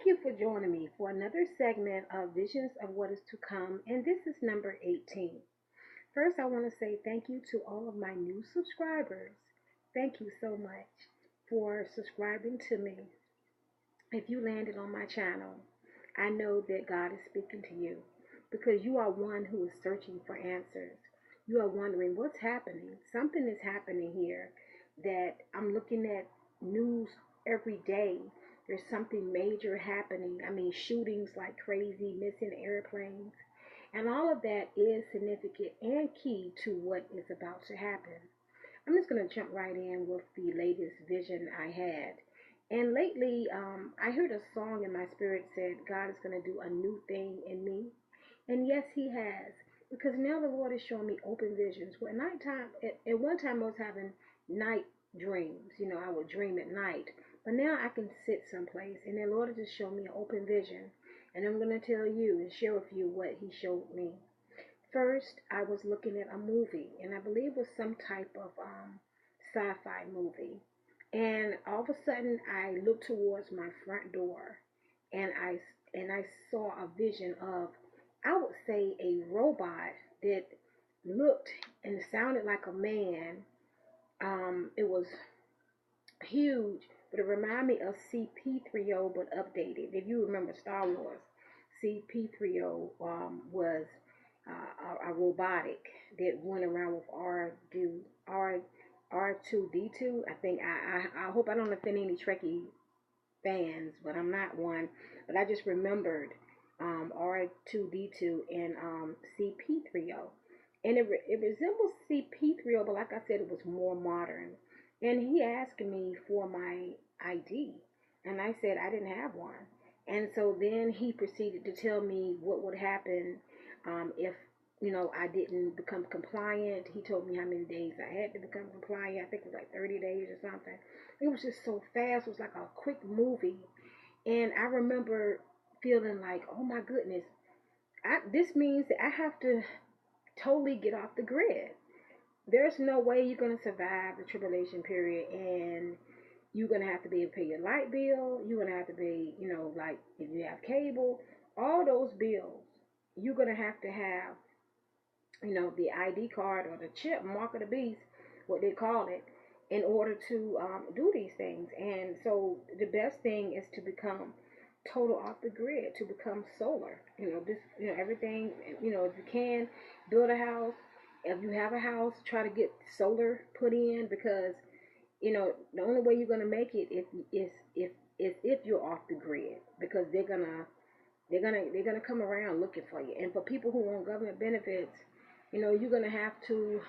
you for joining me for another segment of Visions of What is to Come, and this is number 18. First, I want to say thank you to all of my new subscribers. Thank you so much for subscribing to me. If you landed on my channel, I know that God is speaking to you because you are one who is searching for answers. You are wondering what's happening. Something is happening here that I'm looking at news every day. There's something major happening. I mean, shootings like crazy, missing airplanes. And all of that is significant and key to what is about to happen. I'm just going to jump right in with the latest vision I had. And lately, I heard a song in my spirit said, God is going to do a new thing in me. And yes, He has. Because now the Lord is showing me open visions. Well, at nighttime, at one time I was having night dreams. You know, I would dream at night. But now I can sit someplace and the Lord has just shown me an open vision. And I'm going to tell you and share with you what He showed me. First, I was looking at a movie, and I believe it was some type of sci-fi movie. And all of a sudden, I looked towards my front door, and I saw a vision of, I would say, a robot that looked and sounded like a man. It was huge, but it reminded me of CP3O, but updated. If you remember Star Wars, CP3O was a robotic that went around with R2D2. I think I hope I don't offend any Trekkie fans, but I'm not one. But I just remembered R2D2 and CP3O, and it resembles CP3O, but like I said, it was more modern. And he asked me for my ID, and I said I didn't have one. And so then he proceeded to tell me what would happen if I didn't become compliant. He told me how many days I had to become compliant. I think it was like 30 days or something. It was just so fast. It was like a quick movie. And I remember feeling like, oh my goodness, this means that I have to totally get off the grid. There's no way you're going to survive the tribulation period, and you're going to have to be able to pay your light bill. You're going to have to pay, like if you have cable, all those bills, you're going to have, the ID card or the chip, mark of the beast, what they call it, in order to do these things. And so the best thing is to become total off the grid, to become solar. Everything, if you can, build a house. If you have a house, try to get solar put in, because the only way you're gonna make it if you're off the grid, because they're gonna come around looking for you. And for people who want government benefits, you're gonna have to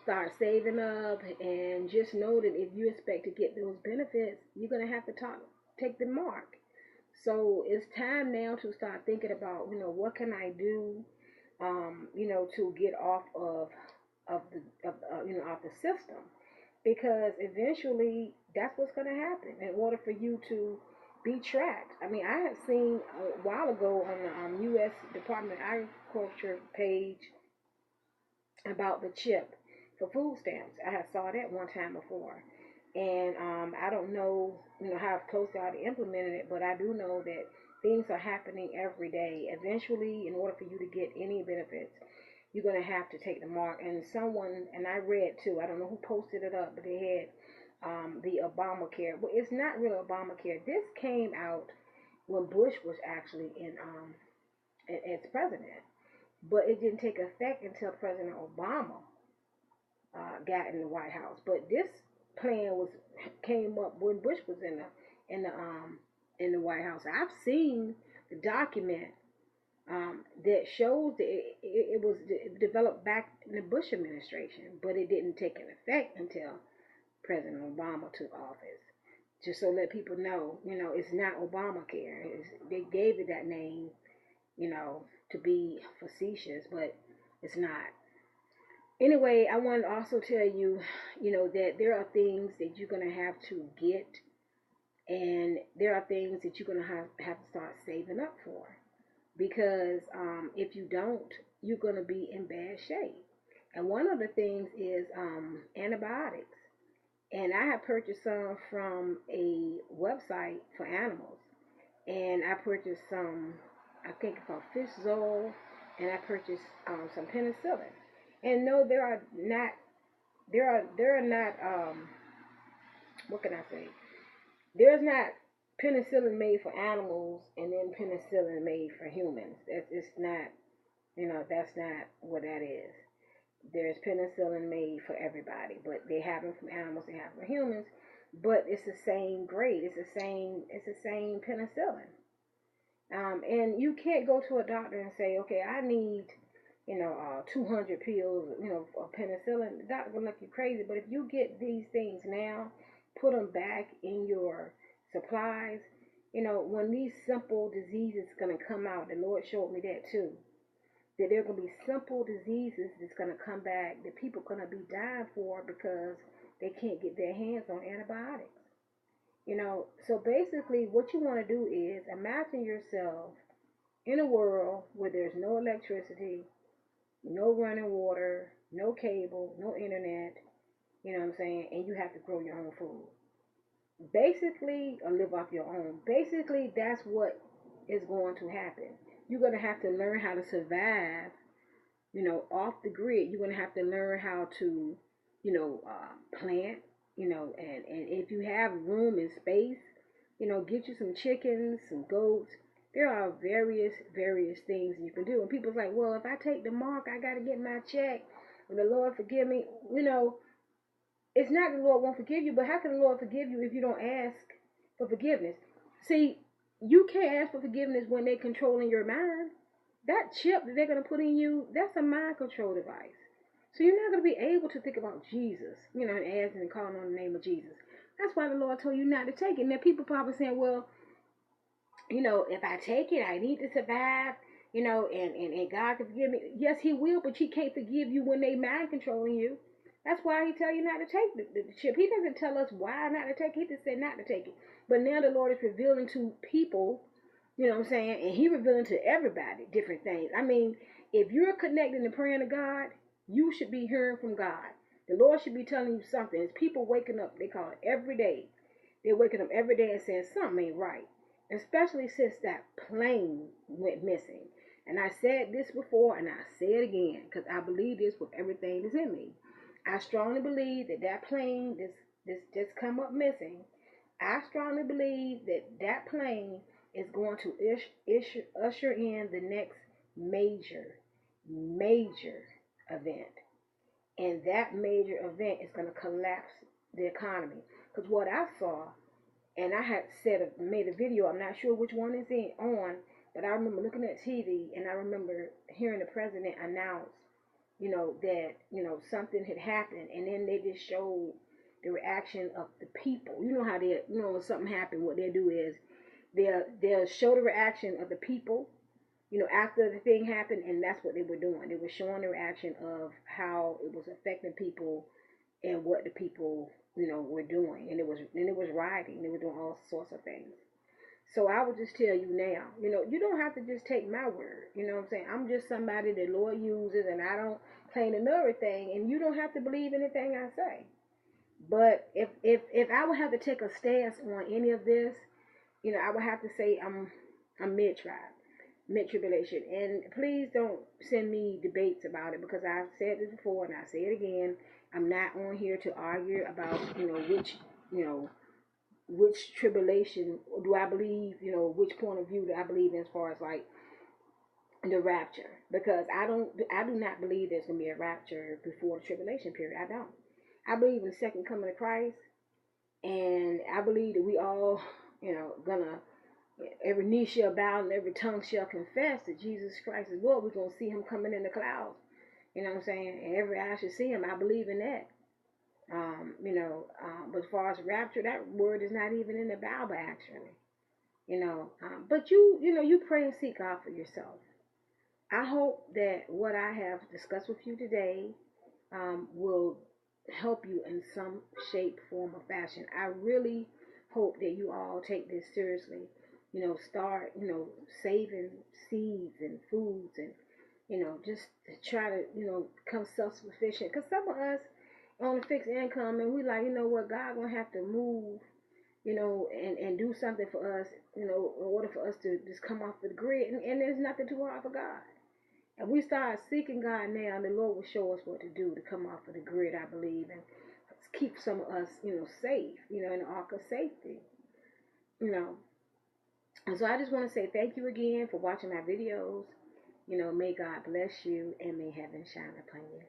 start saving up, and just know that if you expect to get those benefits, you're gonna have to take the mark. So it's time now to start thinking about, what can I do, to get off off the system, because eventually that's what's going to happen in order for you to be tracked. I mean, I had seen a while ago on the U.S. Department of Agriculture page about the chip for food stamps. I had saw that one time before, and I don't know, how close they are to implementing it, but I do know that things are happening every day. Eventually, in order for you to get any benefits, you're going to have to take the mark. And I read too, I don't know who posted it up, but they had the Obamacare. Well, it's not really Obamacare. This came out when Bush was actually as president, but it didn't take effect until President Obama got in the White House. But this plan came up when Bush was in the White House. I've seen the document that shows that it was developed back in the Bush administration, but it didn't take an effect until President Obama took office. Just so let people know, it's not Obamacare. They gave it that name, to be facetious, but it's not. Anyway, I want to also tell you, that there are things that you're going to have to get, and there are things that you're going to have to start saving up for. Because if you don't, you're going to be in bad shape. And one of the things is antibiotics. And I have purchased some from a website for animals. and I purchased some, I think it's called fish Zol, and I purchased some penicillin. And no, there are not, what can I say? There's not penicillin made for animals and then penicillin made for humans. It's not, that's not what that is. There's penicillin made for everybody, but they have them from animals, they have them for humans, but it's the same grade. It's the same penicillin. And you can't go to a doctor and say, okay, I need, 200 pills, of penicillin. The doctor gonna look you crazy. But if you get these things now, put them back in your supplies. When these simple diseases gonna come out, the Lord showed me that too. That there are gonna be simple diseases that's gonna come back that people are gonna be dying for because they can't get their hands on antibiotics. So basically, what you want to do is imagine yourself in a world where there's no electricity, no running water, no cable, no internet, you know what I'm saying, and you have to grow your own food. Basically, or live off your own. Basically, that's what is going to happen. You're going to have to learn how to survive, off the grid. You're going to have to learn how to, plant, and if you have room and space, get you some chickens, some goats. There are various things you can do. And people's like, well, if I take the mark, I got to get my check. And the Lord forgive me. It's not the Lord won't forgive you, but how can the Lord forgive you if you don't ask for forgiveness? See, you can't ask for forgiveness when they're controlling your mind. That chip that they're going to put in you, that's a mind control device. So you're not going to be able to think about Jesus, and asking and calling on the name of Jesus. That's why the Lord told you not to take it. Now people probably saying, well, if I take it, I need to survive, and God can forgive me. Yes, he will, but he can't forgive you when they mind controlling you. That's why he tell you not to take the chip. He doesn't tell us why not to take it. He just said not to take it. But now the Lord is revealing to people, what I'm saying? And he revealing to everybody different things. I mean, if you're connecting and praying to God, you should be hearing from God. The Lord should be telling you something. It's people waking up, they call it every day. They're waking up every day and saying something ain't right. Especially since that plane went missing. And I said this before and I say it again because I believe this with everything that's in me. I strongly believe that plane this just come up missing. I strongly believe that plane is going to usher in the next major event. And that major event is going to collapse the economy. Because what I saw, and I had made a video, I'm not sure which one is on, but I remember looking at TV and I remember hearing the president announce, that, something had happened, and then they just showed the reaction of the people. You know how when something happened, what they'll do is they'll show the reaction of the people, after the thing happened, and that's what they were doing. They were showing the reaction of how it was affecting people and what the people, were doing. And it was rioting. They were doing all sorts of things. So I would just tell you now, you don't have to just take my word. You know what I'm saying? I'm just somebody that the Lord uses, and I don't claim to know everything, and you don't have to believe anything I say. But if I would have to take a stance on any of this, I would have to say I'm mid-tribulation. And please don't send me debates about it because I've said this before and I say it again. I'm not on here to argue about, which tribulation do I believe, which point of view do I believe in as far as like the rapture. Because I do not believe there's going to be a rapture before the tribulation period. I don't. I believe in the second coming of Christ. And I believe that we all, gonna, every knee shall bow and every tongue shall confess that Jesus Christ is Lord. We're going to see him coming in the clouds. You know what I'm saying? And every eye should see him. I believe in that. But as far as rapture, that word is not even in the Bible, actually. But you pray and seek God for yourself. I hope that what I have discussed with you today will help you in some shape, form, or fashion. I really hope that you all take this seriously. Start, saving seeds and foods and, just to try to, become self-sufficient. Because some of us on a fixed income and we like, what, God gonna have to move, and do something for us, in order for us to just come off the grid. And there's nothing too hard for God. And we start seeking God now, and the Lord will show us what to do to come off of the grid, I believe, and keep some of us, safe, in the ark of safety, you know. And so I just want to say thank you again for watching my videos. May God bless you and may heaven shine upon you.